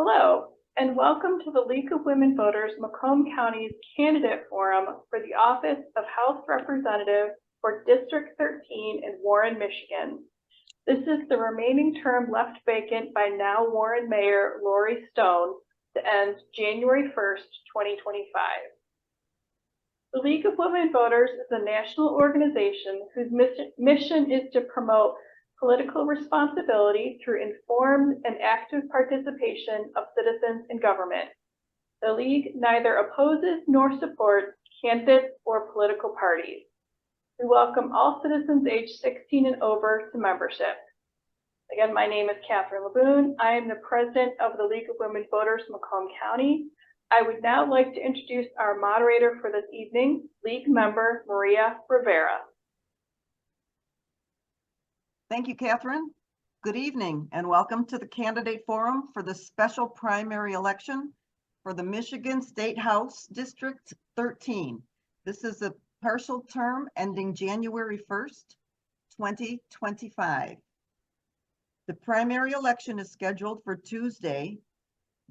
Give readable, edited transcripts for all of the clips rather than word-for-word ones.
Hello, and welcome to the League of Women Voters Macomb County's Candidate Forum for the Office of House Representative for District 13 in Warren, Michigan. This is the remaining term left vacant by now Warren Mayor Lori Stone to end January 1st, 2025. The League of Women Voters is a national organization whose mission is to promote political responsibility through informed and active participation of citizens in government. The League neither opposes nor supports candidates or political parties. We welcome all citizens aged 16 and over to membership. Again, my name is Catherine Laboon. I am the president of the League of Women Voters Macomb County. I would now like to introduce our moderator for this evening, League member Maria Rivera. Thank you, Catherine. Good evening and welcome to the Candidate Forum for the special primary election for the Michigan State House District 13. This is a partial term ending January 1st, 2025. The primary election is scheduled for Tuesday,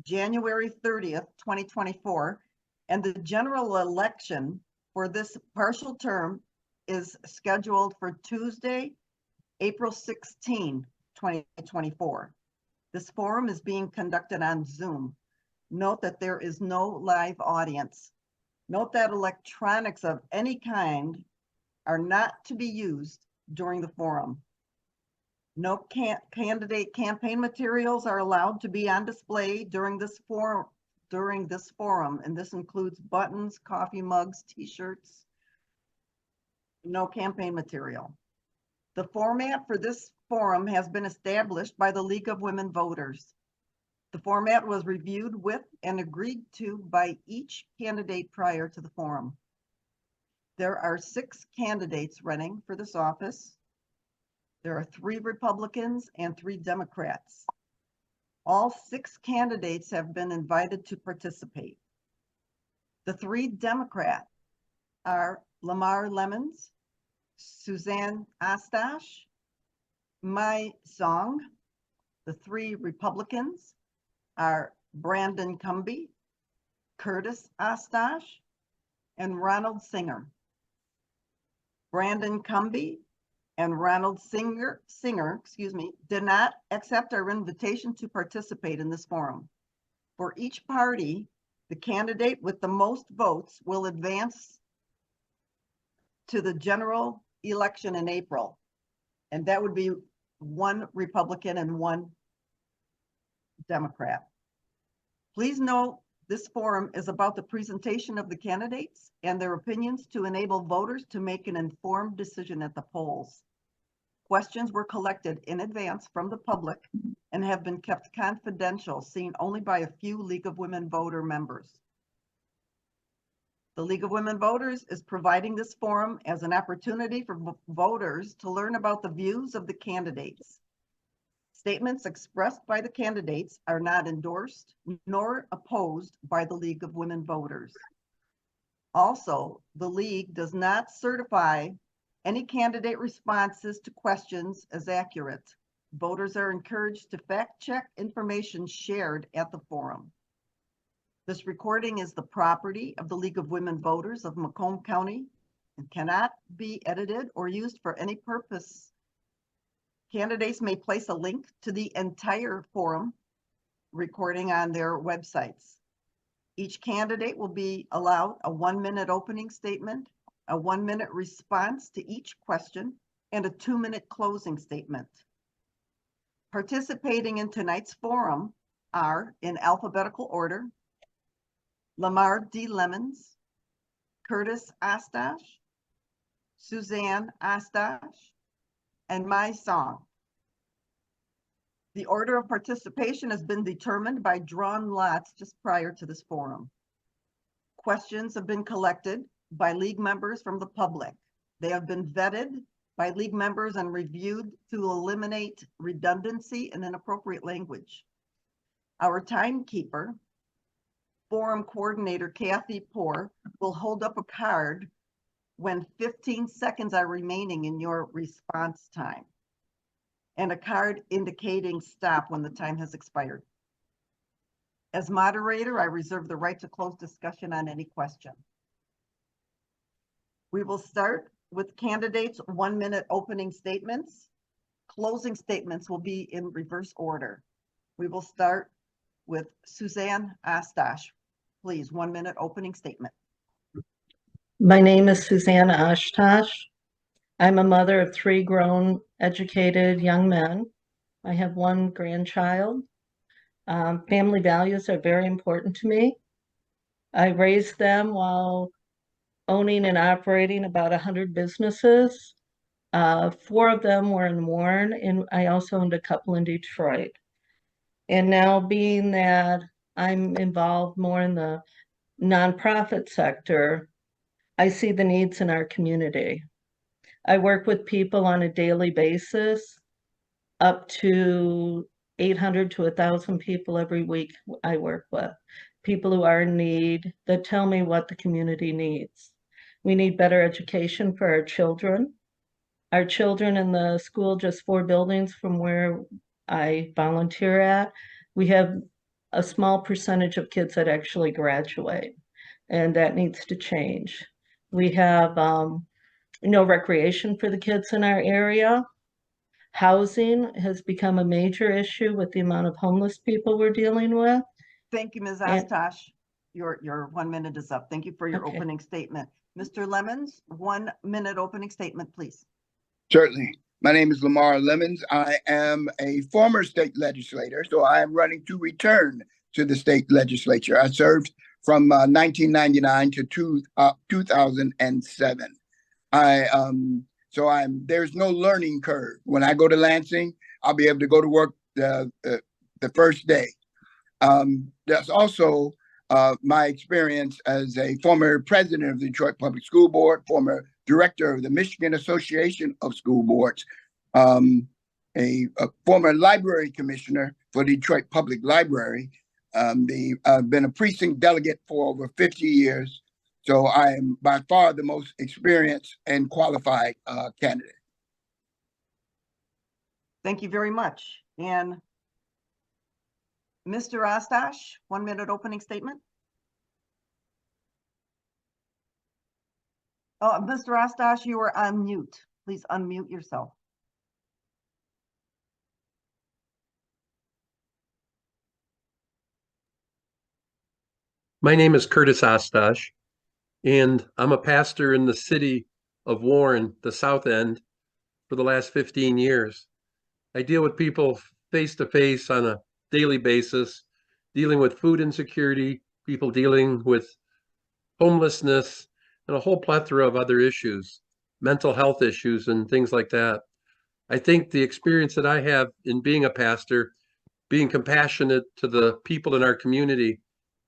January 30th, 2024, and the general election for this partial term is scheduled for Tuesday, April 16, 2024. This forum is being conducted on Zoom. Note that there is no live audience. Note that electronics of any kind are not to be used during the forum. No candidate campaign materials are allowed to be on display during this forum, and this includes buttons, coffee mugs, t-shirts. No campaign material. The format for this forum has been established by the League of Women Voters. The format was reviewed with and agreed to by each candidate prior to the forum. There are 6 candidates running for this office. There are 3 Republicans and 3 Democrats. All 6 candidates have been invited to participate. The 3 Democrats are Lamar Lemons, Suzanne Ostash, Mai Song. The 3 Republicans are Brandon Cumby, Curtis Ostash, and Ronald Singer. Brandon Cumby and Ronald Singer, did not accept our invitation to participate in this forum. For each party, the candidate with the most votes will advance to the general election in April, and that would be 1 Republican and 1 Democrat. Please note this forum is about the presentation of the candidates and their opinions to enable voters to make an informed decision at the polls. Questions were collected in advance from the public and have been kept confidential, seen only by a few League of Women Voter members. The League of Women Voters is providing this forum as an opportunity for voters to learn about the views of the candidates. Statements expressed by the candidates are not endorsed nor opposed by the League of Women Voters. Also, the League does not certify any candidate responses to questions as accurate. Voters are encouraged to fact-check information shared at the forum. This recording is the property of the League of Women Voters of Macomb County and cannot be edited or used for any purpose. Candidates may place a link to the entire forum recording on their websites. Each candidate will be allowed a 1-minute opening statement, a 1-minute response to each question, and a 2-minute closing statement. Participating in tonight's forum are, in alphabetical order, Lamar D. Lemons, Curtis Ostash, Suzanne Ostash, and Mai Song. The order of participation has been determined by drawn lots just prior to this forum. Questions have been collected by League members from the public. They have been vetted by League members and reviewed to eliminate redundancy and inappropriate language. Our timekeeper, forum coordinator Kathy Poor, will hold up a card when 15 seconds are remaining in your response time, and a card indicating stop when the time has expired. As moderator, I reserve the right to close discussion on any question. We will start with candidates' 1-minute opening statements. Closing statements will be in reverse order. We will start with Suzanne Ostash. Please, 1-minute opening statement. My name is Susanna Oshtosh. I'm a mother of 3 grown, educated young men. I have 1 grandchild. Family values are very important to me. I raised them while owning and operating about 100 businesses. 4 of them were in Warren, and I also owned a couple in Detroit. And now, being that I'm involved more in the nonprofit sector, I see the needs in our community. I work with people on a daily basis, up to 800 to 1,000 people every week I work with. People who are in need, that tell me what the community needs. We need better education for our children. Our children in the school, just 4 buildings from where I volunteer at, we have a small percentage of kids that actually graduate, and that needs to change. We have no recreation for the kids in our area. Housing has become a major issue with the amount of homeless people we're dealing with. Thank you, Ms. And- Ostash. Your 1 minute is up. Thank you for your Okay. opening statement. Mr. Lemons, 1-minute opening statement, please. Certainly. My name is Lamar Lemons. I am a former state legislator, so I am running to return to the state legislature. I served from 1999 to 2007. There's no learning curve. When I go to Lansing, I'll be able to go to work the first day. That's also my experience as a former president of the Detroit Public School Board, former director of the Michigan Association of School Boards, a former library commissioner for Detroit Public Library. I've been a precinct delegate for over 50 years. So I am by far the most experienced and qualified candidate. Thank you very much. And Mr. Ostash, 1-minute opening statement. Oh, Mr. Ostash, you are on mute. Please unmute yourself. My name is Curtis Ostash, and I'm a pastor in the city of Warren, the South End, for the last 15 years. I deal with people face to face on a daily basis, dealing with food insecurity, people dealing with homelessness, and a whole plethora of other issues, mental health issues, and things like that. I think the experience that I have in being a pastor, being compassionate to the people in our community,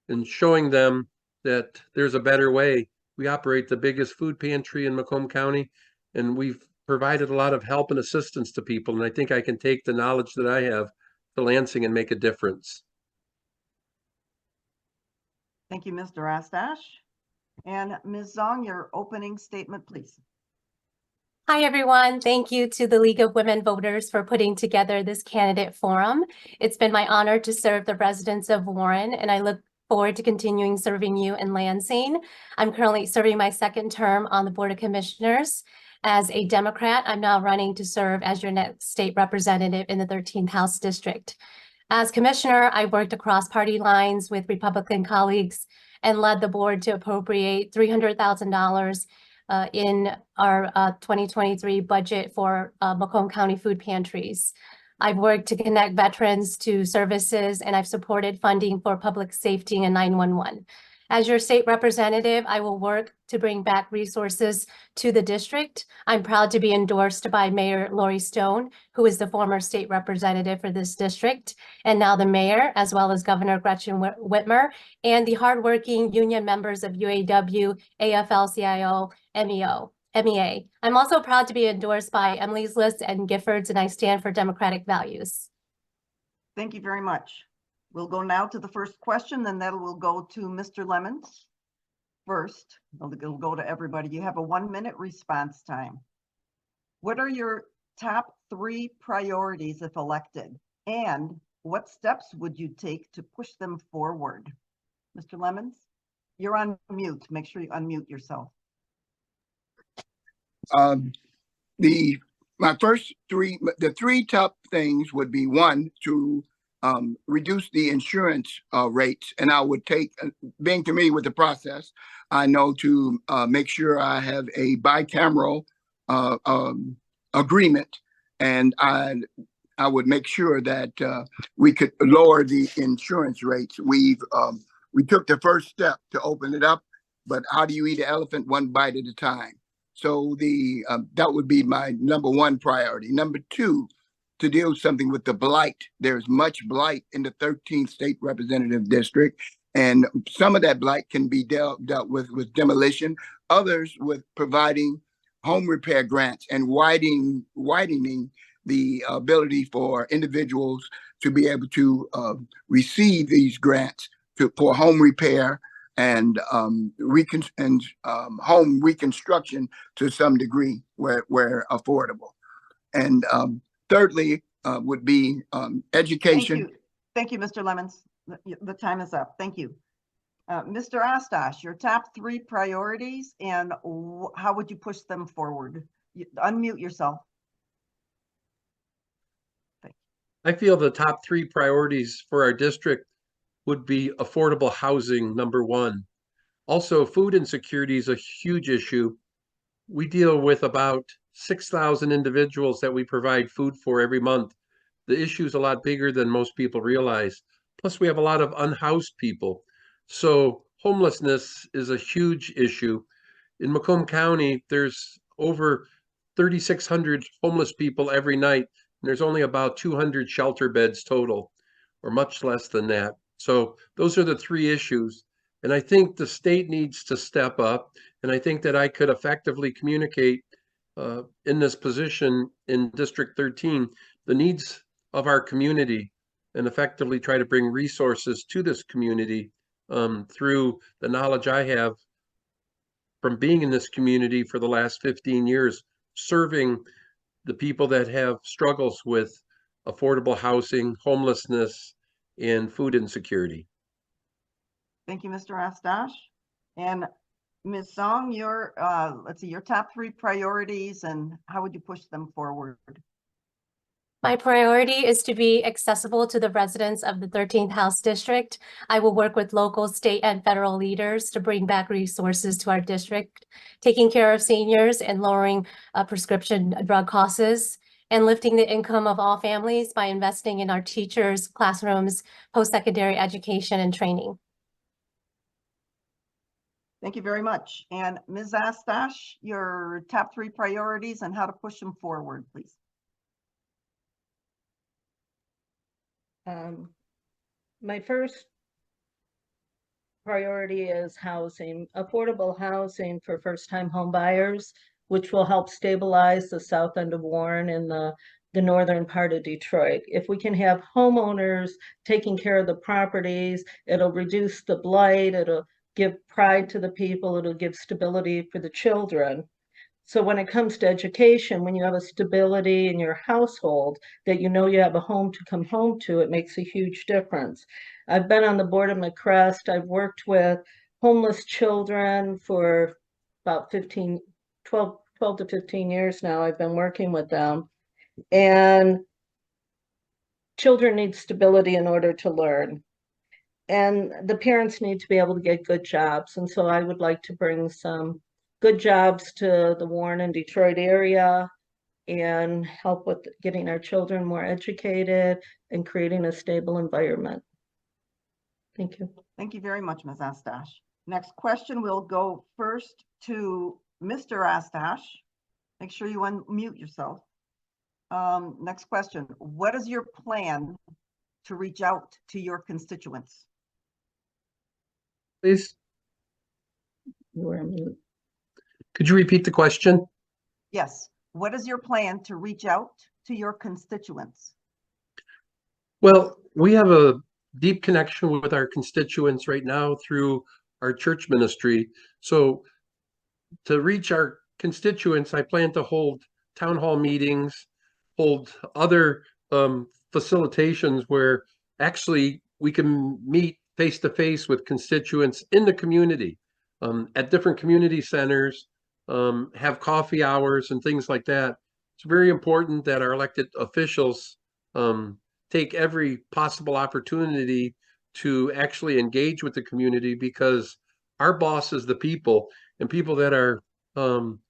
and showing them that there's a better way. We operate the biggest food pantry in Macomb County, and we've provided a lot of help and assistance to people. And I think I can take the knowledge that I have to Lansing and make a difference. Thank you, Mr. Ostash. And Ms. Zong, your opening statement, please. Hi, everyone. Thank you to the League of Women Voters for putting together this candidate forum. It's been my honor to serve the residents of Warren, and I look forward to continuing serving you in Lansing. I'm currently serving my 2nd term on the Board of Commissioners. As a Democrat, I'm now running to serve as your next state representative in the 13th House District. As commissioner, I worked across party lines with Republican colleagues and led the board to appropriate $300,000 in our 2023 budget for Macomb County food pantries. I've worked to connect veterans to services, and I've supported funding for public safety and 911. As your state representative, I will work to bring back resources to the district. I'm proud to be endorsed by Mayor Lori Stone, who is the former state representative for this district, and now the mayor, as well as Governor Gretchen Whitmer, and the hardworking union members of UAW, AFL-CIO, MEA. I'm also proud to be endorsed by Emily's List and Giffords, and I stand for democratic values. Thank you very much. We'll go now to the first question, then that will go to Mr. Lemons. First, it'll go to everybody. You have a 1-minute response time. What are your top 3 priorities if elected? And what steps would you take to push them forward? Mr. Lemons, you're on mute. Make sure you unmute yourself. The three top things would be one, to reduce the insurance rates, and I would take, being familiar with the process, I know to make sure I have a bicameral agreement, and I would make sure that we could lower the insurance rates. We took the first step to open it up, but how do you eat an elephant one bite at a time? So that would be my number one priority. Number two, to deal something with the blight. There's much blight in the 13th state representative district, and some of that blight can be dealt with demolition. Others with providing home repair grants and widening the ability for individuals to be able to receive these grants for home repair and home reconstruction to some degree where affordable. And thirdly would be education. Thank you, Mr. Lemons. The time is up. Thank you. Mr. Astash, your top 3 priorities and how would you push them forward? Unmute yourself. I feel the top 3 priorities for our district would be affordable housing, number 1. Also, food insecurity is a huge issue. We deal with about 6,000 individuals that we provide food for every month. The issue is a lot bigger than most people realize. Plus, we have a lot of unhoused people. So homelessness is a huge issue. In Macomb County, there's over 3,600 homeless people every night. And there's only about 200 shelter beds total, or much less than that. So those are the 3 issues. And I think the state needs to step up. And I think that I could effectively communicate in this position in District 13, the needs of our community, and effectively try to bring resources to this community through the knowledge I have from being in this community for the last 15 years, serving the people that have struggles with affordable housing, homelessness, and food insecurity. Thank you, Mr. Astash. And Ms. Song, your top 3 priorities and how would you push them forward? My priority is to be accessible to the residents of the 13th House District. I will work with local, state, and federal leaders to bring back resources to our district, taking care of seniors and lowering prescription drug costs, and lifting the income of all families by investing in our teachers, classrooms, post-secondary education, and training. Thank you very much. And Ms. Astash, your top 3 priorities and how to push them forward, please. My first priority is housing, affordable housing for first-time home buyers, which will help stabilize the south end of Warren and the northern part of Detroit. If we can have homeowners taking care of the properties, it'll reduce the blight, it'll give pride to the people, it'll give stability for the children. So when it comes to education, when you have a stability in your household, that you know you have a home to come home to, it makes a huge difference. I've been on the board of McCrest. I've worked with homeless children for about 12 to 15 years now. I've been working with them. And children need stability in order to learn. And the parents need to be able to get good jobs. And so I would like to bring some good jobs to the Warren and Detroit area and help with getting our children more educated and creating a stable environment. Thank you. Thank you very much, Ms. Astash. Next question, we'll go first to Mr. Astash. Make sure you unmute yourself. Next question, what is your plan to reach out to your constituents? Please. Could you repeat the question? Yes. What is your plan to reach out to your constituents? Well, we have a deep connection with our constituents right now through our church ministry. So to reach our constituents, I plan to hold town hall meetings, hold other facilitations where actually we can meet face to face with constituents in the community, at different community centers, have coffee hours and things like that. It's very important that our elected officials take every possible opportunity to actually engage with the community, because our boss is the people, and people that are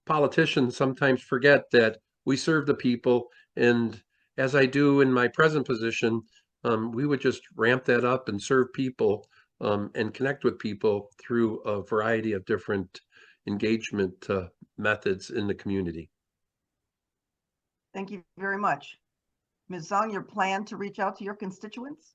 politicians sometimes forget that we serve the people. And as I do in my present position, we would just ramp that up and serve people and connect with people through a variety of different engagement methods in the community. Thank you very much. Ms. Zong, your plan to reach out to your constituents?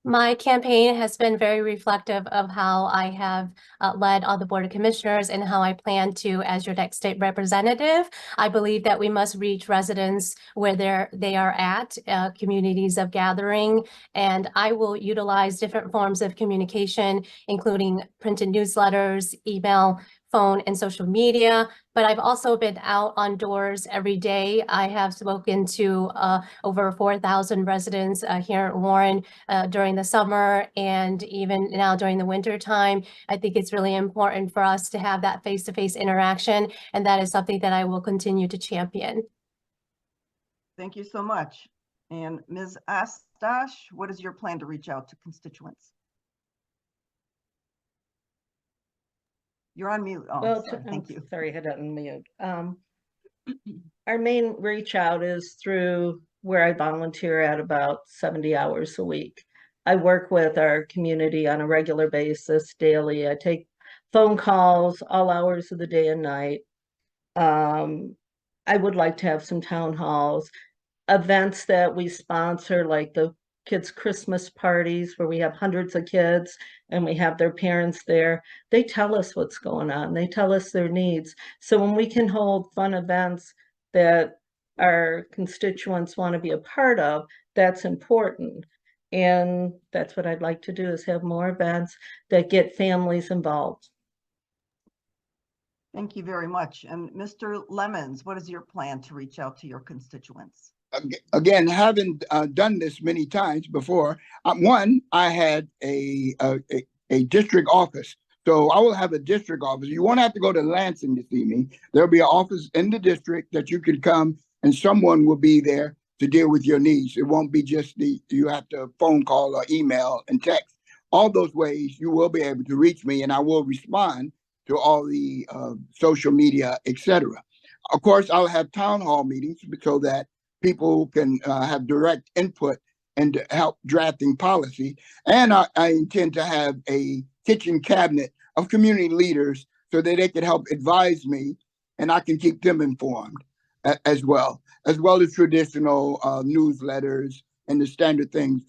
My campaign has been very reflective of how I have led on the Board of Commissioners and how I plan to as your next state representative. I believe that we must reach residents where they are at, communities of gathering, and I will utilize different forms of communication, including printed newsletters, email, phone, and social media. But I've also been out on doors every day. I have spoken to over 4,000 residents here at Warren during the summer and even now during the winter time. I think it's really important for us to have that face-to-face interaction, and that is something that I will continue to champion. Thank you so much. And Ms. Astash, what is your plan to reach out to constituents? You're on mute. Oh, Well, sorry. Thank you. sorry, I had it on mute. Our main reach out is through where I volunteer at about 70 hours a week. I work with our community on a regular basis, daily. I take phone calls all hours of the day and night. I would like to have some town halls, events that we sponsor, like the kids' Christmas parties where we have hundreds of kids and we have their parents there. They tell us what's going on. They tell us their needs. So when we can hold fun events that our constituents want to be a part of, that's important. And that's what I'd like to do, is have more events that get families involved. Thank you very much. And Mr. Lemons, what is your plan to reach out to your constituents? Again, having done this many times before, one, I had a district office. So I will have a district office. You won't have to go to Lansing to see me. There'll be an office in the district that you can come and someone will be there to deal with your needs. It won't be just you have to phone call or email and text. All those ways you will be able to reach me, and I will respond to all the social media, etc. Of course, I'll have town hall meetings so that people can have direct input and help drafting policy. And I intend to have a kitchen cabinet of community leaders so that they can help advise me and I can keep them informed as well as traditional newsletters and the standard things,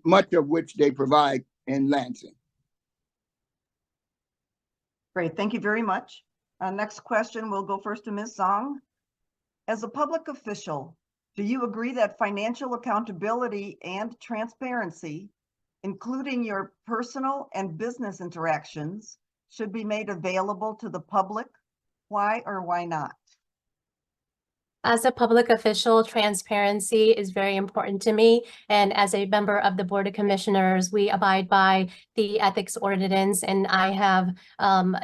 much of which they provide in Lansing. Great, thank you very much. Next question, we'll go first to Ms. Zong. As a public official, do you agree that financial accountability and transparency, including your personal and business interactions, should be made available to the public? Why or why not? As a public official, transparency is very important to me. And as a member of the Board of Commissioners, we abide by the ethics ordinance, and I have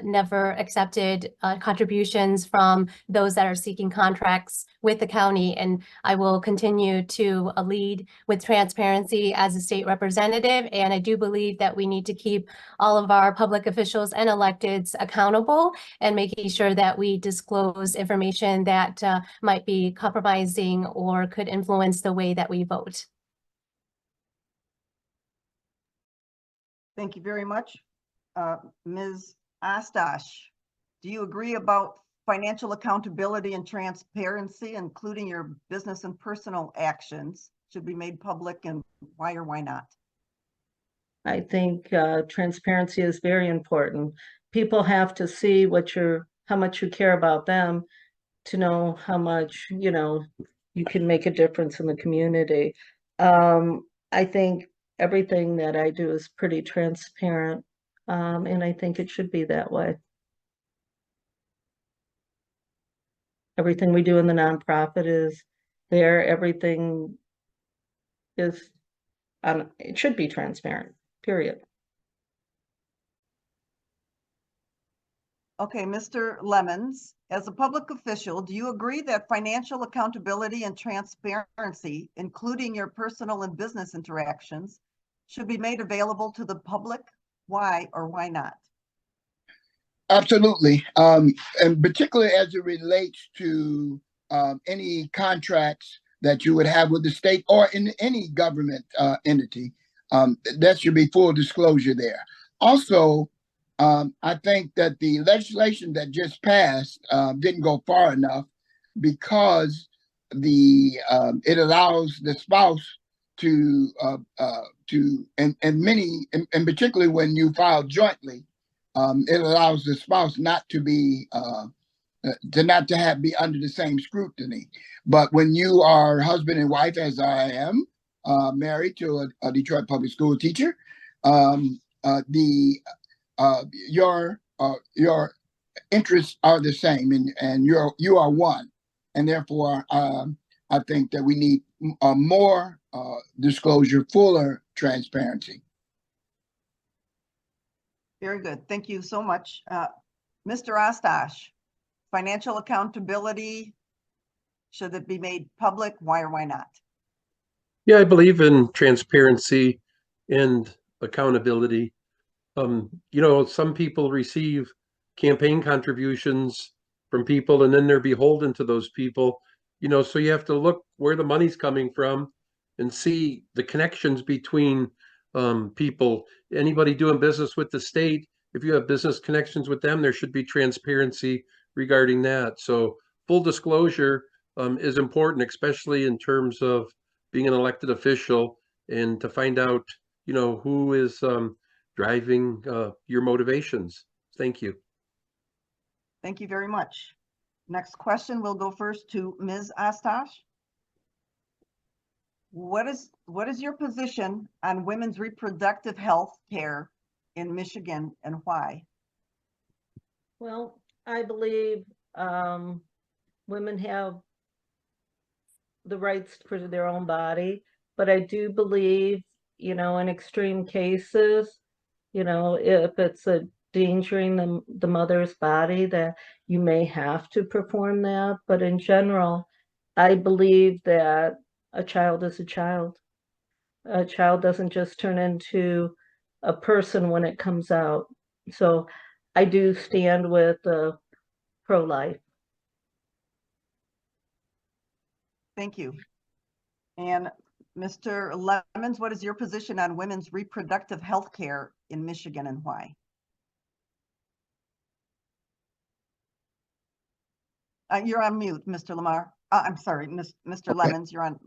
never accepted contributions from those that are seeking contracts with the county. And I will continue to lead with transparency as a state representative. And I do believe that we need to keep all of our public officials and electeds accountable and making sure that we disclose information that might be compromising or could influence the way that we vote. Thank you very much. Ms. Astash, do you agree about financial accountability and transparency, including your business and personal actions, should be made public, and why or why not? I think transparency is very important. People have to see how much you care about them to know how much, you can make a difference in the community. I think everything that I do is pretty transparent, and I think it should be that way. Everything we do in the nonprofit is there. Everything is, it should be transparent, period. Okay, Mr. Lemons, as a public official, do you agree that financial accountability and transparency, including your personal and business interactions, should be made available to the public? Why or why not? Absolutely. And particularly as it relates to any contracts that you would have with the state or in any government entity, that should be full disclosure there. Also, I think that the legislation that just passed didn't go far enough because it allows the spouse to and many and particularly when you file jointly, it allows the spouse not to be be under the same scrutiny. But when you are husband and wife, as I am, married to a Detroit public school teacher, your interests are the same, and you are one, and therefore I think that we need more disclosure, fuller transparency. Very good. Thank you so much. Mr. Ostash, financial accountability, should it be made public? Why or why not? Yeah, I believe in transparency and accountability. Some people receive campaign contributions from people and then they're beholden to those people, so you have to look where the money's coming from and see the connections between people. Anybody doing business with the state, if you have business connections with them, there should be transparency regarding that. So full disclosure is important, especially in terms of being an elected official and to find out, who is driving your motivations. Thank you. Thank you very much. Next question, we'll go first to Ms. Ostash. What is your position on women's reproductive health care in Michigan and why? Well, I believe women have the rights for their own body, but I do believe, in extreme cases, if it's endangering the mother's body, that you may have to perform that. But in general, I believe that a child is a child. A child doesn't just turn into a person when it comes out. So I do stand with pro-life. Thank you. And Mr. Lemons, what is your position on women's reproductive health care in Michigan and why? You're on mute, Mr. Lamar. I'm sorry, Mr. Lemons, you're on.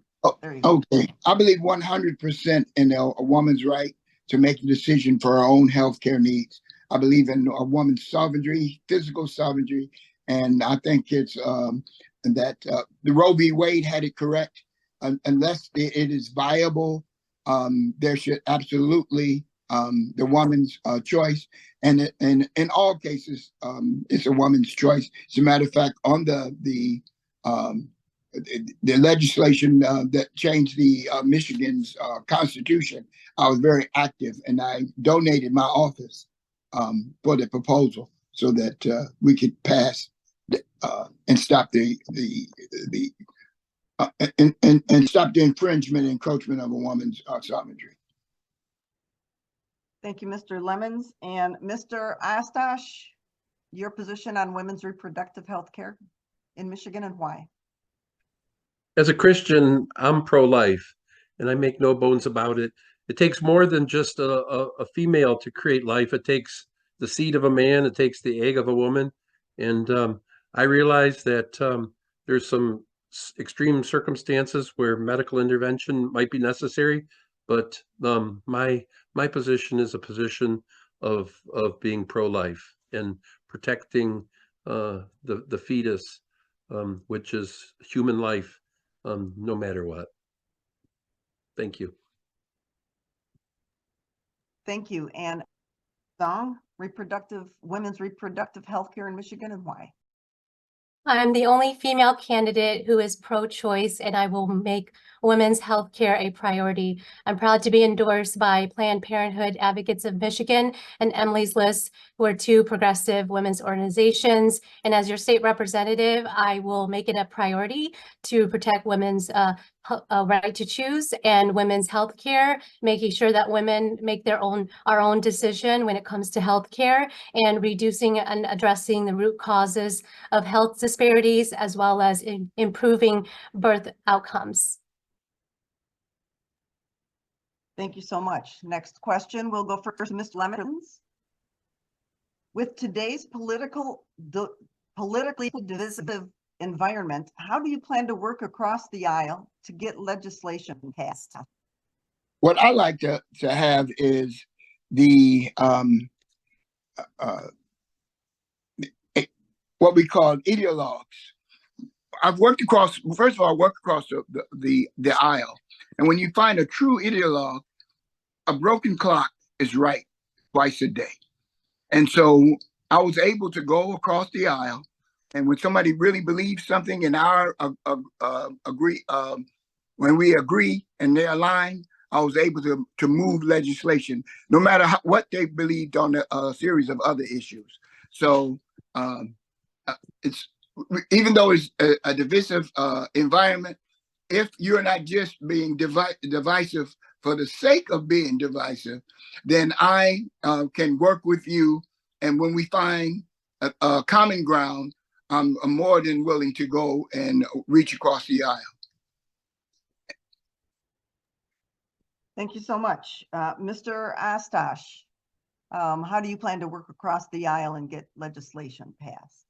There you go. Okay. I believe 100% in a woman's right to make a decision for her own health care needs. I believe in a woman's sovereignty, physical sovereignty, and I think it's that the Roe v. Wade had it correct. Unless it is viable, there should absolutely the woman's choice, and in all cases, it's a woman's choice. As a matter of fact, on the legislation that changed the Michigan's constitution, I was very active, and I donated my office for the proposal so that we could pass and stop and stop the infringement and encroachment of a woman's sovereignty. Thank you, Mr. Lemons. And Mr. Ostash, your position on women's reproductive health care in Michigan and why? As a Christian, I'm pro-life, and I make no bones about it. It takes more than just a female to create life. It takes the seed of a man. It takes the egg of a woman. And I realize that there's some extreme circumstances where medical intervention might be necessary, but my position is a position of being pro-life and protecting the fetus, which is human life, no matter what. Thank you. Thank you. And women's reproductive health care in Michigan and why? I'm the only female candidate who is pro-choice, and I will make women's health care a priority. I'm proud to be endorsed by Planned Parenthood Advocates of Michigan and Emily's List, who are two progressive women's organizations. And as your state representative, I will make it a priority to protect women's right to choose and women's health care, making sure that women make our own decision when it comes to health care, and reducing and addressing the root causes of health disparities, as well as improving birth outcomes. Thank you so much. Next question, we'll go first to Mr. Lemons. With today's politically divisive environment, how do you plan to work across the aisle to get legislation passed? What I like to have is the what we call ideologues. I've worked across, first of all, I work across the aisle. And when you find a true ideologue, a broken clock is right twice a day. And so I was able to go across the aisle, and when somebody really believes something and when we agree and they're aligned, I was able to move legislation, no matter what they believed on a series of other issues. So it's, even though it's a divisive environment, if you're not just being divisive for the sake of being divisive, then I can work with you. And when we find a common ground, I'm more than willing to go and reach across the aisle. Thank you so much. Mr. Astash, how do you plan to work across the aisle and get legislation passed?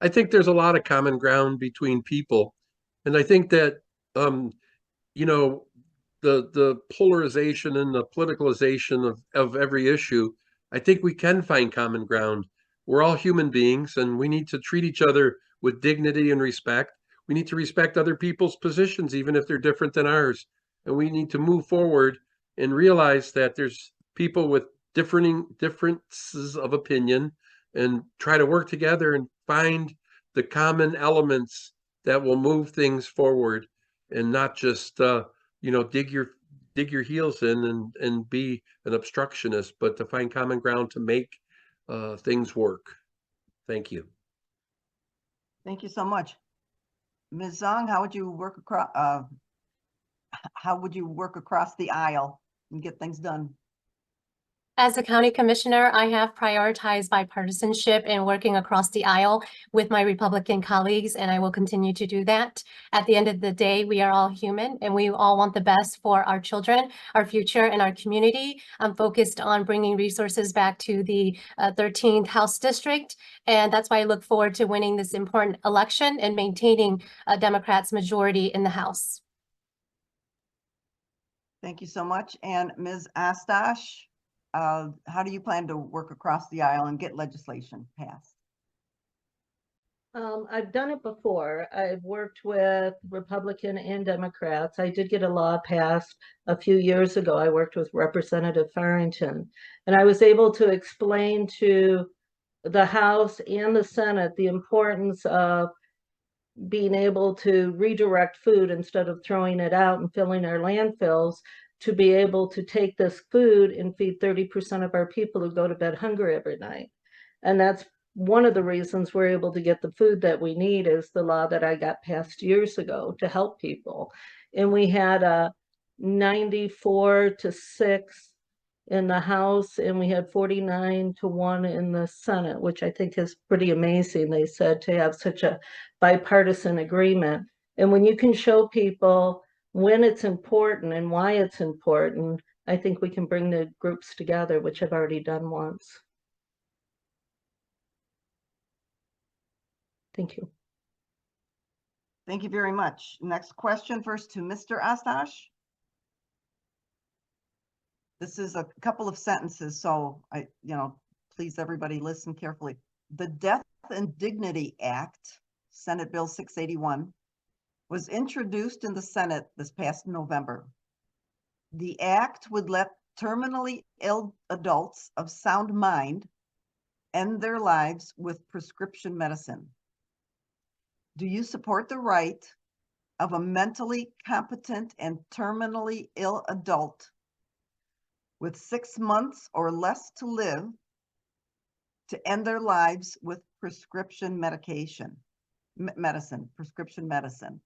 I think there's a lot of common ground between people. And I think that, you know, the polarization and the politicalization of every issue, I think we can find common ground. We're all human beings, and we need to treat each other with dignity and respect. We need to respect other people's positions, even if they're different than ours. And we need to move forward and realize that there's people with differences of opinion, and try to work together and find the common elements that will move things forward, and not just you know, dig your heels in and be an obstructionist, but to find common ground to make things work. Thank you. Thank you so much. Ms. Zong, how would you work across the aisle and get things done? As a county commissioner, I have prioritized bipartisanship and working across the aisle with my Republican colleagues, and I will continue to do that. At the end of the day, we are all human, and we all want the best for our children, our future, and our community. I'm focused on bringing resources back to the 13th House District, and that's why I look forward to winning this important election and maintaining a Democrats' majority in the House. Thank you so much. And Ms. Astash, how do you plan to work across the aisle and get legislation passed? I've done it before. I've worked with Republican and Democrats. I did get a law passed a few years ago. I worked with Representative Farrington, and I was able to explain to the House and the Senate the importance of being able to redirect food instead of throwing it out and filling our landfills, to be able to take this food and feed 30% of our people who go to bed hungry every night. And that's one of the reasons we're able to get the food that we need, is the law that I got passed years ago to help people. And we had a 94-6 in the House, and we had 49-1 in the Senate, which I think is pretty amazing, they said, to have such a bipartisan agreement. And when you can show people when it's important and why it's important, I think we can bring the groups together, which I've already done once. Thank you. Thank you very much. Next question first to Mr. Astash. This is a couple of sentences, so please everybody listen carefully. The Death and Dignity Act, Senate Bill 681, was introduced in the Senate this past November. The act would let terminally ill adults of sound mind end their lives with prescription medicine. do you support the right of a mentally competent and terminally ill adult with 6 months or less to live to end their lives with prescription medication, prescription medicine?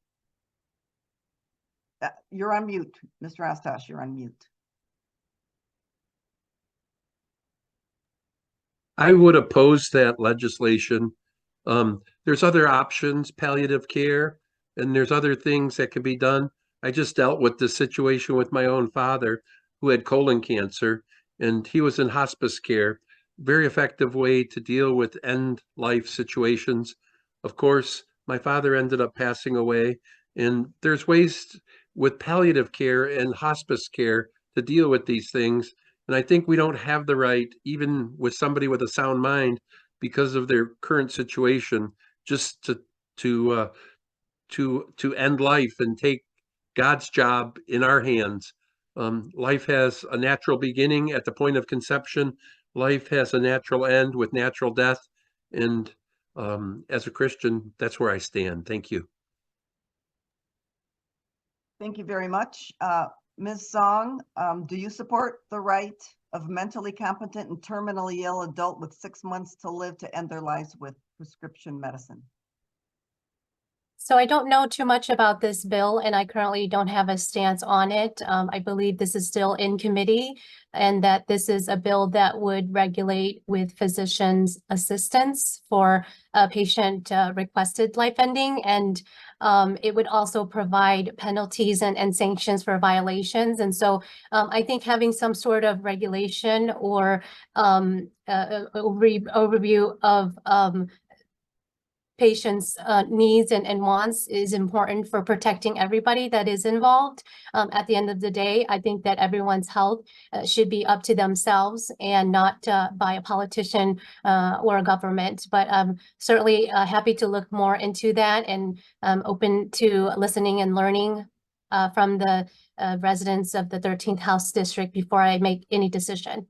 You're on mute, Mr. Ostosh, you're on mute. I would oppose that legislation. There's other options, palliative care, and there's other things that can be done. I just dealt with the situation with my own father who had colon cancer, and he was in hospice care. Very effective way to deal with end life situations. Of course, my father ended up passing away, and there's ways with palliative care and hospice care to deal with these things. And I think we don't have the right, even with somebody with a sound mind, because of their current situation, just to end life and take God's job in our hands. Life has a natural beginning at the point of conception. Life has a natural end with natural death. And as a Christian, that's where I stand. Thank you. Thank you very much. Ms. Song, do you support the right of mentally competent and terminally ill adult with 6 months to live to end their lives with prescription medicine? So I don't know too much about this bill, and I currently don't have a stance on it. I believe this is still in committee, and that this is a bill that would regulate with physicians' assistance for patient requested life ending, and it would also provide penalties and sanctions for violations. And so I think having some sort of regulation or overview of patients' needs and wants is important for protecting everybody that is involved. At the end of the day, I think that everyone's health should be up to themselves and not by a politician or a government. But I'm certainly happy to look more into that, and open to listening and learning from the residents of the 13th House District before I make any decision.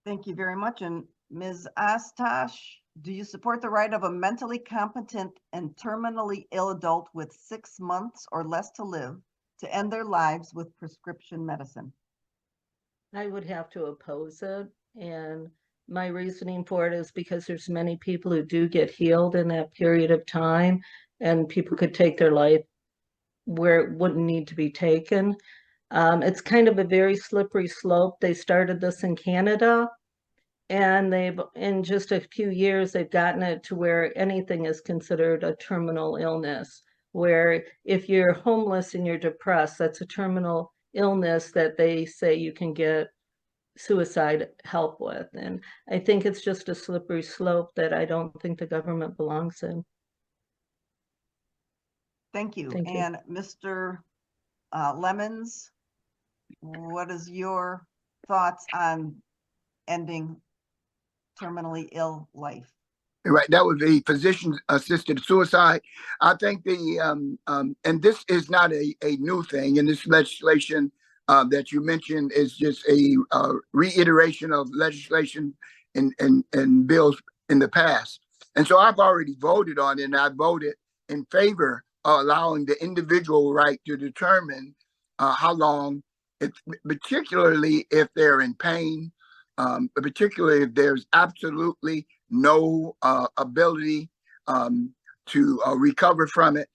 Thank you very much. And Ms. Ostosh, do you support the right of a mentally competent and terminally ill adult with 6 months or less to live to end their lives with prescription medicine? I would have to oppose it, and my reasoning for it is because there's many people who do get healed in that period of time, and people could take their life where it wouldn't need to be taken. It's kind of a very slippery slope. They started this in Canada, and in just a few years, they've gotten it to where anything is considered a terminal illness, where if you're homeless and you're depressed, that's a terminal illness that they say you can get suicide help with. And I think it's just a slippery slope that I don't think the government belongs in. Thank you. Thank you. And Mr. Lemons, what is your thoughts on ending terminally ill life? Right, that would be physician-assisted suicide. I think and this is not a new thing, and this legislation that you mentioned is just a reiteration of legislation and bills in the past. And so I've already voted on it, and I voted in favor of allowing the individual right to determine how long, particularly if they're in pain, particularly if there's absolutely no ability to recover from it.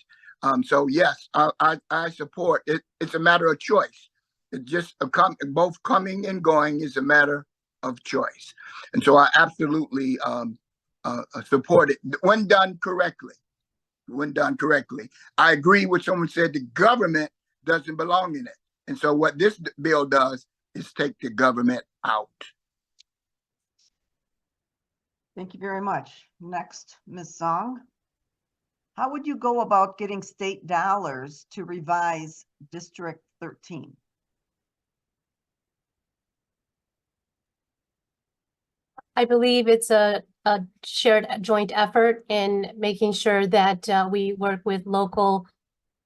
So yes, I support it. It's a matter of choice. It just both coming and going is a matter of choice. And so I absolutely support it when done correctly. When done correctly. I agree with someone said the government doesn't belong in it. And so what this bill does is take the government out. Thank you very much. Next, Ms. Song. How would you go about getting state dollars to revise District 13? I believe it's a shared joint effort in making sure that we work with local,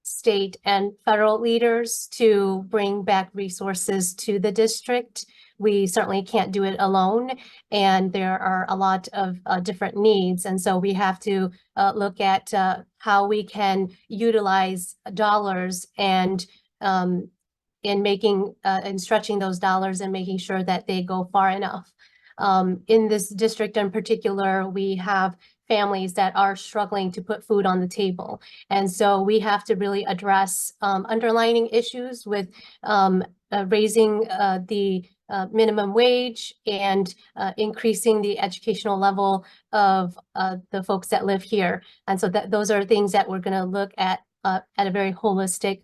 state, and federal leaders to bring back resources to the district. we certainly can't do it alone. And there are a lot of different needs. And so we have to look at how we can utilize dollars and in making and stretching those dollars and making sure that they go far enough. In this district in particular, we have families that are struggling to put food on the table. And so we have to really address underlying issues with raising the minimum wage and increasing the educational level of the folks that live here. And so that those are things that we're going to look at a very holistic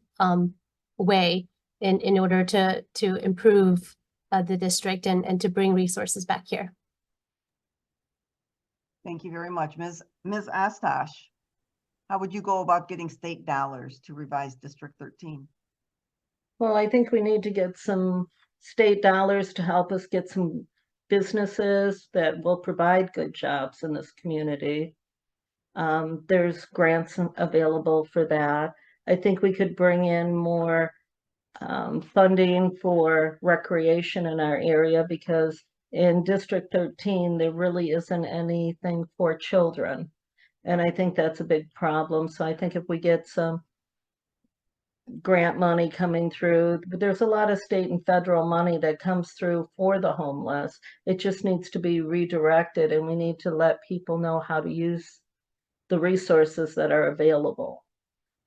way in order to improve the district and to bring resources back here. Thank you very much. Ms. Astash, how would you go about getting state dollars to revise District 13? Well, I think we need to get some state dollars to help us get some businesses that will provide good jobs in this community. There's grants available for that. I think we could bring in more funding for recreation in our area, because in District 13, there really isn't anything for children. And I think that's a big problem. So I think if we get some grant money coming through, but there's a lot of state and federal money that comes through for the homeless. It just needs to be redirected, and we need to let people know how to use the resources that are available.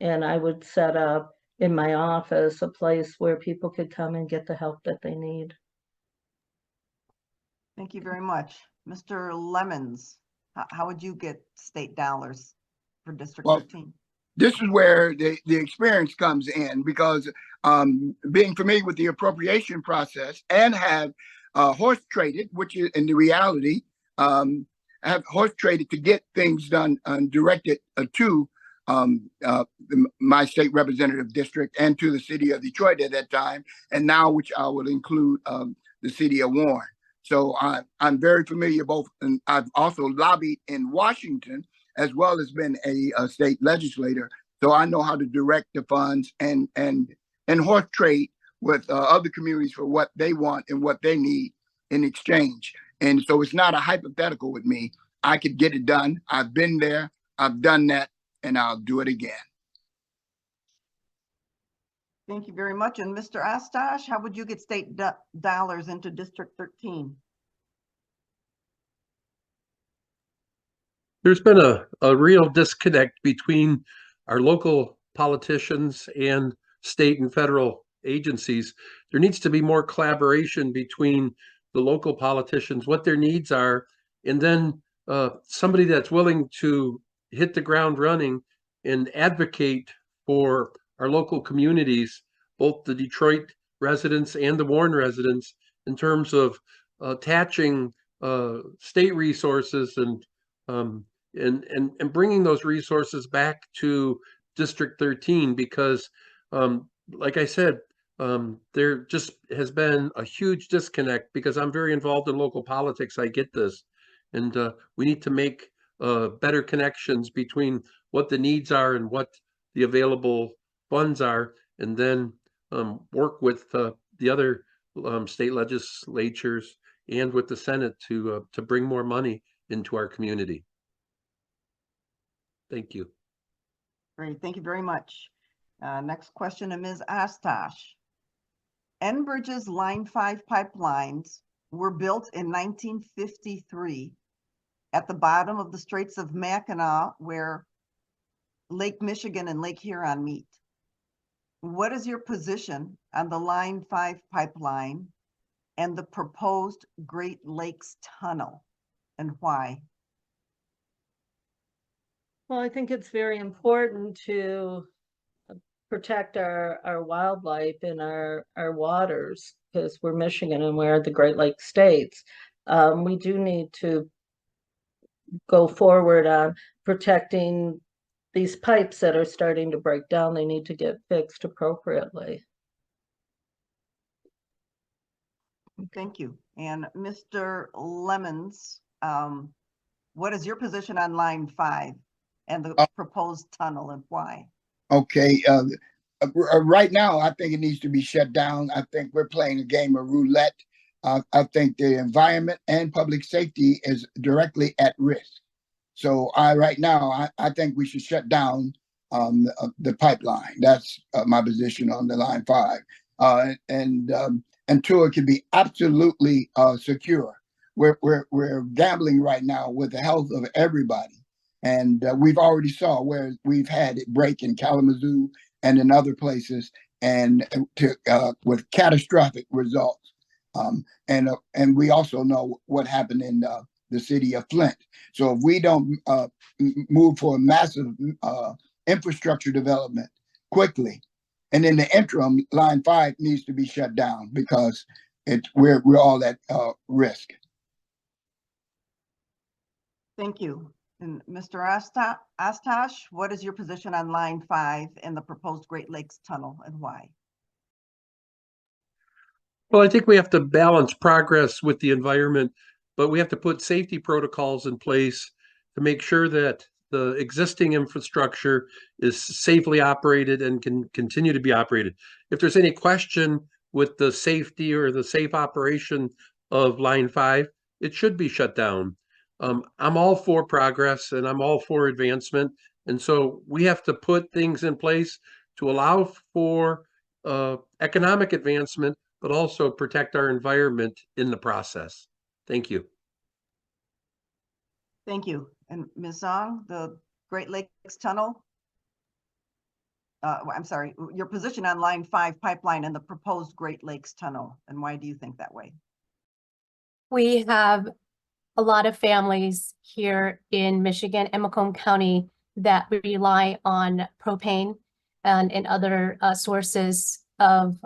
And I would set up in my office a place where people could come and get the help that they need. Thank you very much. Mr. Lemons, how would you get state dollars for District 13? This is where the experience comes in, because being familiar with the appropriation process and have horse traded, which is in the reality, have horse traded to get things done and directed to my state representative district and to the city of Detroit at that time, and now which I will include the city of Warren. So I'm very familiar both, and I've also lobbied in Washington as well as been a state legislator. So I know how to direct the funds and horse trade with other communities for what they want and what they need in exchange. And so it's not a hypothetical with me. I could get it done. I've been there, I've done that, and I'll do it again. Thank you very much. And Mr. Astash, how would you get state dollars into District 13? There's been a real disconnect between our local politicians and state and federal agencies. There needs to be more collaboration between the local politicians, what their needs are, and then somebody that's willing to hit the ground running and advocate for our local communities, both the Detroit residents and the Warren residents, in terms of attaching state resources and bringing those resources back to District 13, because like I said, there just has been a huge disconnect, because I'm very involved in local politics. I get this, and we need to make better connections between what the needs are and what the available funds are, and then work with the other state legislatures and with the Senate to bring more money into our community. Thank you. Great, thank you very much. Next question to Ms. Astash. Enbridge's Line 5 pipelines were built in 1953 at the bottom of the Straits of Mackinac, where Lake Michigan and Lake Huron meet. What is your position on the Line 5 pipeline and the proposed Great Lakes Tunnel, and why? Well, I think it's very important to protect our wildlife and our waters, because we're Michigan and we're the Great Lakes states. We do need to go forward on protecting these pipes that are starting to break down. They need to get fixed appropriately. Thank you. And Mr. Lemons, what is your position on Line 5 and the proposed tunnel, and why? Okay. Right now, I think it needs to be shut down. I think we're playing a game of roulette I think the environment and public safety is directly at risk. So right now, I think we should shut down the pipeline. That's my position on the Line 5. Until it can be absolutely secure. We're gambling right now with the health of everybody. And we've already saw where we've had it break in Kalamazoo and in other places, and with catastrophic results. And we also know what happened in the city of Flint. So if we don't move for a massive infrastructure development quickly, and in the interim, Line 5 needs to be shut down because we're all at risk. Thank you. And Mr. Astash, what is your position on Line 5 and the proposed Great Lakes Tunnel, and why? Well, I think we have to balance progress with the environment, but we have to put safety protocols in place to make sure that the existing infrastructure is safely operated and can continue to be operated. If there's any question with the safety or the safe operation of Line 5, it should be shut down. I'm all for progress and I'm all for advancement. And so we have to put things in place to allow for economic advancement, but also protect our environment in the process. Thank you. Thank you. And Ms. Zong, the Great Lakes Tunnel? I'm sorry, your position on Line 5 pipeline and the proposed Great Lakes Tunnel, and why do you think that way? We have a lot of families here in Michigan and Macomb County that rely on propane and other sources of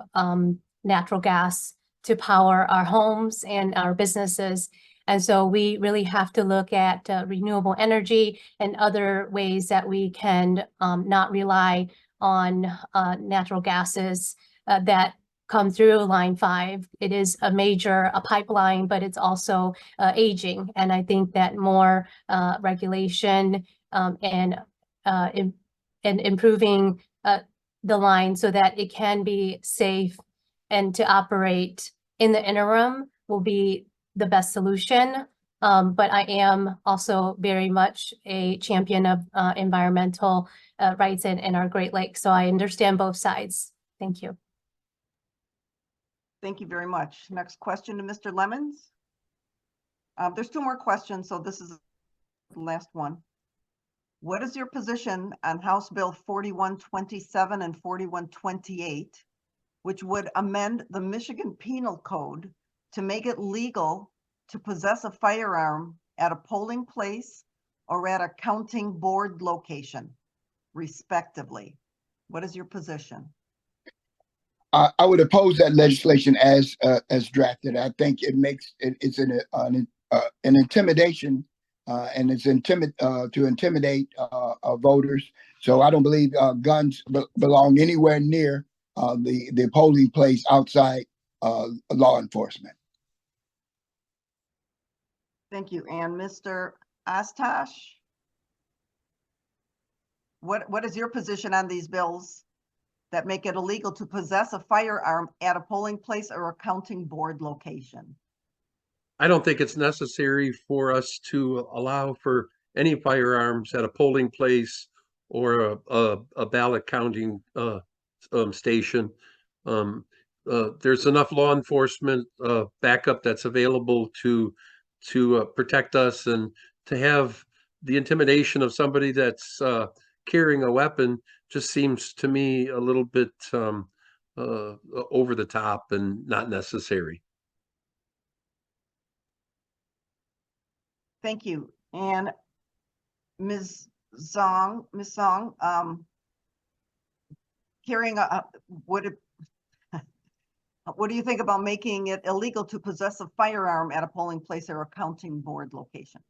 natural gas to power our homes and our businesses. And so we really have to look at renewable energy and other ways that we can not rely on natural gases that come through Line 5. It is a major pipeline, but it's also aging. And I think that more regulation and improving the line so that it can be safe and to operate in the interim will be the best solution. But I am also very much a champion of environmental rights in our Great Lakes. So I understand both sides. Thank you. Thank you very much. Next question to Mr. Lemons. There's two more questions, so this is the last one. What is your position on House Bill 4127 and 4128, which would amend the Michigan Penal Code to make it legal to possess a firearm at a polling place or at a counting board location, respectively? What is your position? I would oppose that legislation as drafted. I think it's an intimidation and it's to intimidate voters. So I don't believe guns belong anywhere near the polling place outside law enforcement. Thank you. And Mr. Astash, what is your position on these bills that make it illegal to possess a firearm at a polling place or a counting board location? I don't think it's necessary for us to allow for any firearms at a polling place or a ballot counting station. There's enough law enforcement backup that's available to protect us, and to have the intimidation of somebody that's carrying a weapon just seems to me a little bit over the top and not necessary. Thank you. And Ms. Zong, carrying what do you think about making it illegal to possess a firearm at a polling place or a counting board location?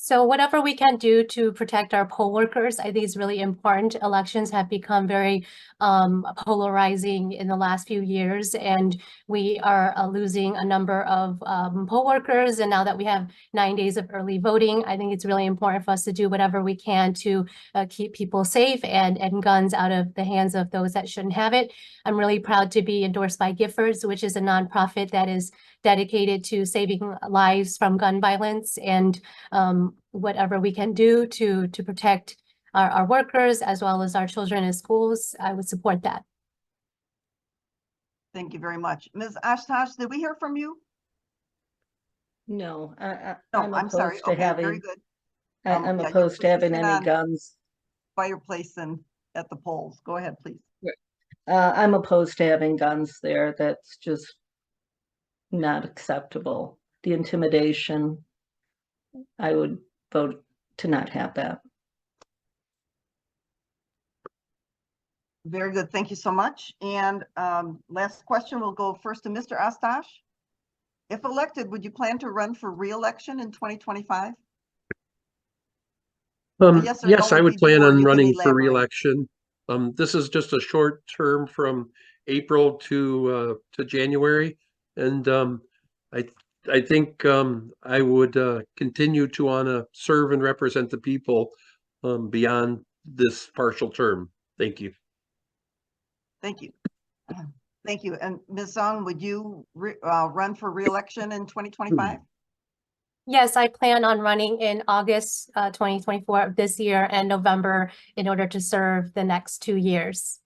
So whatever we can do to protect our poll workers, I think is really important. Elections have become very polarizing in the last few years, and we are losing a number of poll workers. And now that we have 9 days of early voting, I think it's really important for us to do whatever we can to keep people safe and guns out of the hands of those that shouldn't have it. I'm really proud to be endorsed by Giffords, which is a nonprofit that is dedicated to saving lives from gun violence, and whatever we can do to protect our workers as well as our children in schools, I would support that. Thank you very much. Ms. Ashtosh, did we hear from you? No, No, I'm sorry. opposed to Okay, very having, good. I'm Yeah, opposed to you're having sitting any on guns. Fireplace and at the polls. Go ahead, please. I'm opposed to having guns there. That's just not acceptable. The intimidation, I would vote to not have that. Very good. Thank you so much. And last question, we'll go first to Mr. Ashtosh. If elected, would you plan to run for re-election in 2025? Yes or no Yes, I would would be plan before on you can running for elaborate. re-election. This is just a short term from April to January, and I think I would continue to want to serve and represent the people beyond this partial term. Thank you. Thank you. Thank you. And Ms. Zong, would you run for re-election in 2025? Yes, I plan on running in August 2024 of this year and November in order to serve the next 2 years.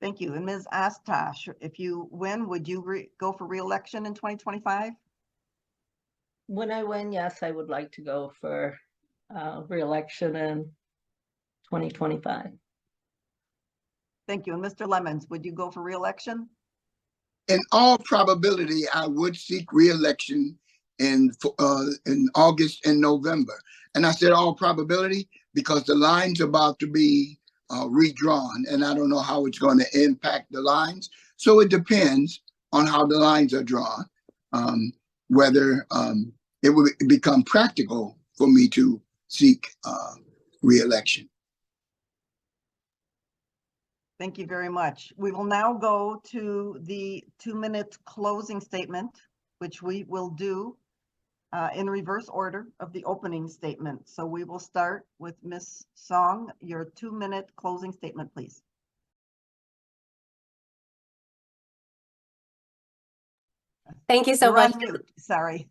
Thank you. And Ms. Ashtosh, if you win, would you go for re-election in 2025? When I win, yes, I would like to go for re-election in 2025. Thank you. And Mr. Lemons, would you go for re-election? In all probability, I would seek re-election in August and November. And I said all probability because the line's about to be redrawn, and I don't know how it's going to impact the lines. So it depends on how the lines are drawn, whether it will become practical for me to seek re-election. Thank you very much. We will now go to the 2-minute closing statement, which we will do in reverse order of the opening statement. So we will start with Ms. Song, your 2-minute closing statement, please. Thank you so You're much. on mute. Sorry.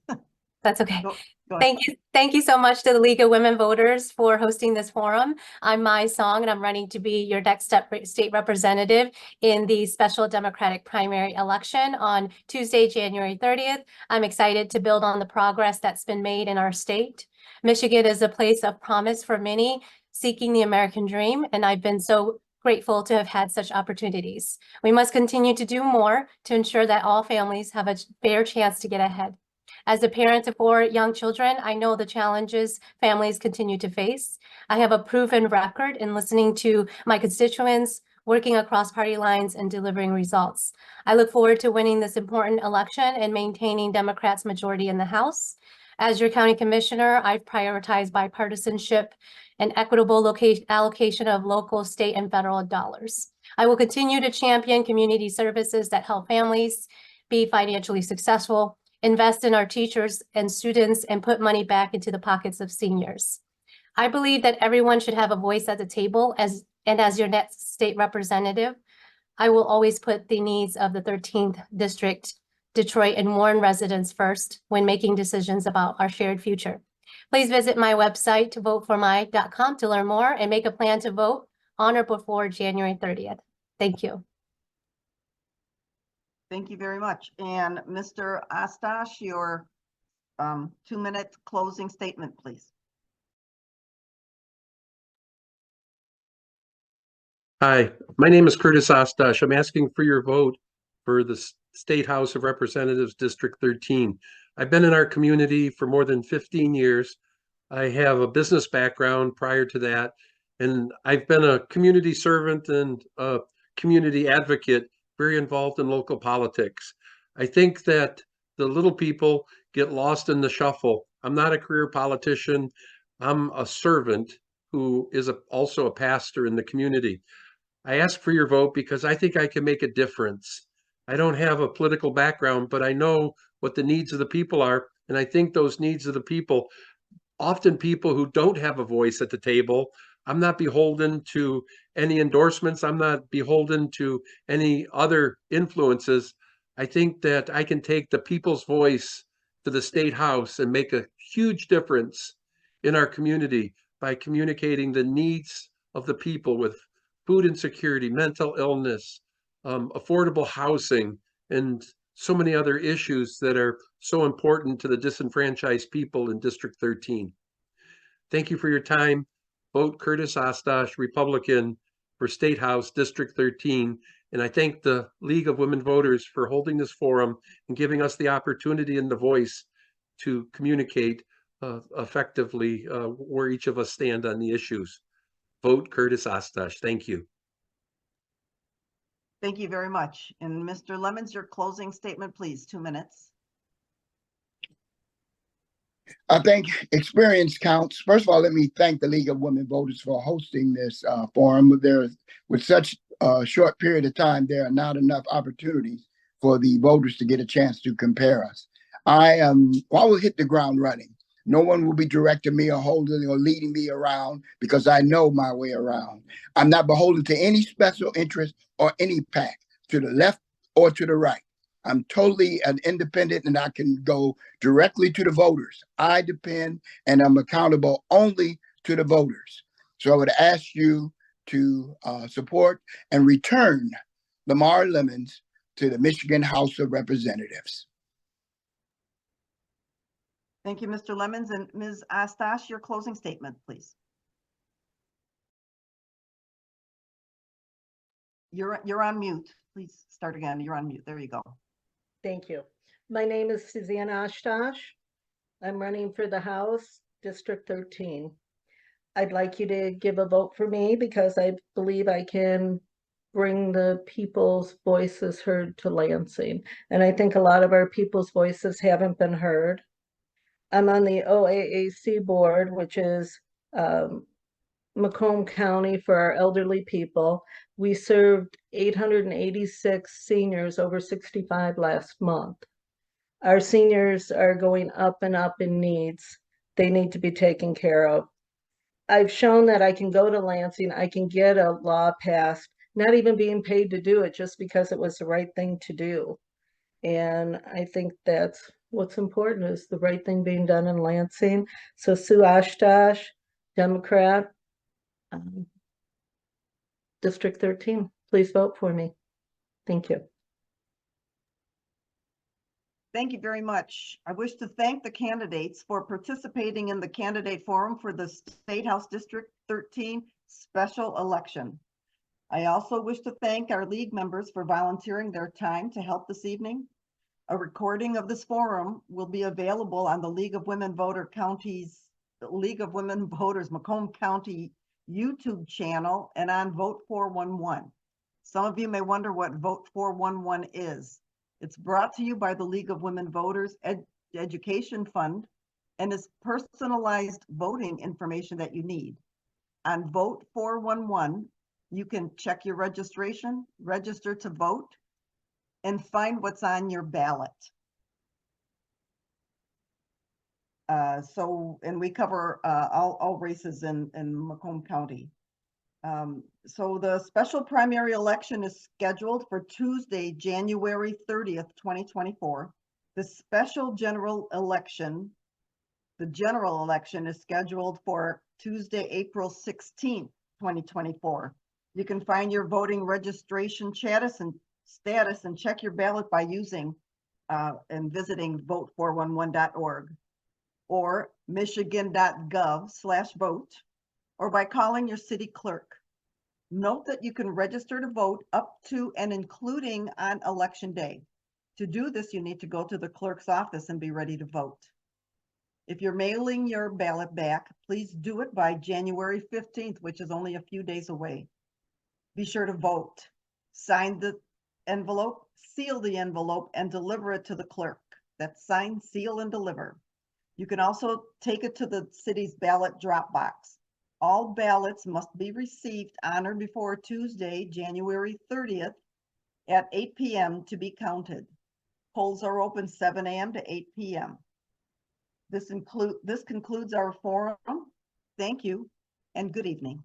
That's okay. Go ahead. Thank you. Thank you so much to the League of Women Voters for hosting this forum. I'm Mai Song, and I'm running to be your next step state representative in the special Democratic primary election on Tuesday, January 30th. I'm excited to build on the progress that's been made in our state. Michigan is a place of promise for many seeking the American dream, and I've been so grateful to have had such opportunities. We must continue to do more to ensure that all families have a fair chance to get ahead. As a parent of 4 young children, I know the challenges families continue to face. I have a proven record in listening to my constituents, working across party lines, and delivering results. I look forward to winning this important election and maintaining Democrats' majority in the House. As your county commissioner, I've prioritized bipartisanship and equitable allocation of local, state, and federal dollars. I will continue to champion community services that help families be financially successful, invest in our teachers and students, and put money back into the pockets of seniors. I believe that everyone should have a voice at the table, as your next state representative, I will always put the needs of the 13th District, Detroit, and Warren residents first when making decisions about our shared future. Please visit my website, voteformy.com, to learn more and make a plan to vote on or before January 30th. Thank you. Thank you very much. And Mr. Ashtosh, your 2-minute closing statement, please. Hi, my name is Curtis Ostash. I'm asking for your vote for the State House of Representatives, District 13. I've been in our community for more than 15 years. I have a business background prior to that, and I've been a community servant and a community advocate, very involved in local politics. I think that the little people get lost in the shuffle. I'm not a career politician. I'm a servant who is also a pastor in the community. I ask for your vote because I think I can make a difference. I don't have a political background, but I know what the needs of the people are. And I think those needs of the people, often people who don't have a voice at the table, I'm not beholden to any endorsements. I'm not beholden to any other influences. I think that I can take the people's voice to the state house and make a huge difference in our community by communicating the needs of the people with food insecurity, mental illness, affordable housing, and so many other issues that are so important to the disenfranchised people in District 13. Thank you for your time. Vote Curtis Ostosh, Republican, for State House District 13. And I thank the League of Women Voters for holding this forum and giving us the opportunity and the voice to communicate effectively where each of us stand on the issues. Vote Curtis Ostosh. Thank you. Thank you very much. And Mr. Lemons, your closing statement, please, 2 minutes. I think experience counts. First of all, let me thank the League of Women Voters for hosting this forum. With such a short period of time, there are not enough opportunities for the voters to get a chance to compare us. I will hit the ground running. No one will be directing me or holding or leading me around because I know my way around. I'm not beholden to any special interest or any pack, to the left or to the right. I'm totally an independent and I can go directly to the voters. I depend and I'm accountable only to the voters. So I would ask you to support and return Lamar Lemons to the Michigan House of Representatives. Thank you, Mr. Lemons. And Ms. Ostosh, your closing statement, please. You're on mute. Please start again. You're on mute. There you go. Thank you. My name is Susanna Oshtosh. I'm running for the House, District 13. I'd like you to give a vote for me because I believe I can bring the people's voices heard to Lansing. And I think a lot of our people's voices haven't been heard. I'm on the OAAC board, which is Macomb County for our elderly people. We served 886 seniors over 65 last month. Our seniors are going up and up in needs. They need to be taken care of. I've shown that I can go to Lansing, I can get a law passed, not even being paid to do it, just because it was the right thing to do. And I think that's what's important, is the right thing being done in Lansing. So Sue Oshtosh, Democrat, District 13, please vote for me. Thank you. Thank you very much. I wish to thank the candidates for participating in the candidate forum for the State House District 13 special election. I also wish to thank our league members for volunteering their time to help this evening. A recording of this forum will be available on the League of Women Voters Macomb County YouTube channel and on Vote 411. Some of you may wonder what Vote 411 is. It's brought to you by the League of Women Voters Education Fund and is personalized voting information that you need. On Vote 411, you can check your registration, register to vote, and find what's on your ballot. And we cover all races in Macomb County. So the special primary election is scheduled for Tuesday, January 30th, 2024. The general election is scheduled for Tuesday, April 16th, 2024. You can find your voting registration status and check your ballot by using and visiting vote411.org or michigan.gov/vote, or by calling your city clerk. Note that you can register to vote up to and including on election day. To do this, you need to go to the clerk's office and be ready to vote. If you're mailing your ballot back, please do it by January 15th, which is only a few days away. Be sure to vote. Sign the envelope, seal the envelope, and deliver it to the clerk. That's sign, seal, and deliver. You can also take it to the city's ballot drop box. All ballots must be received on or before Tuesday, January 30th at 8 p.m. to be counted. Polls are open 7 a.m. to 8 p.m. This concludes our forum. Thank you and good evening.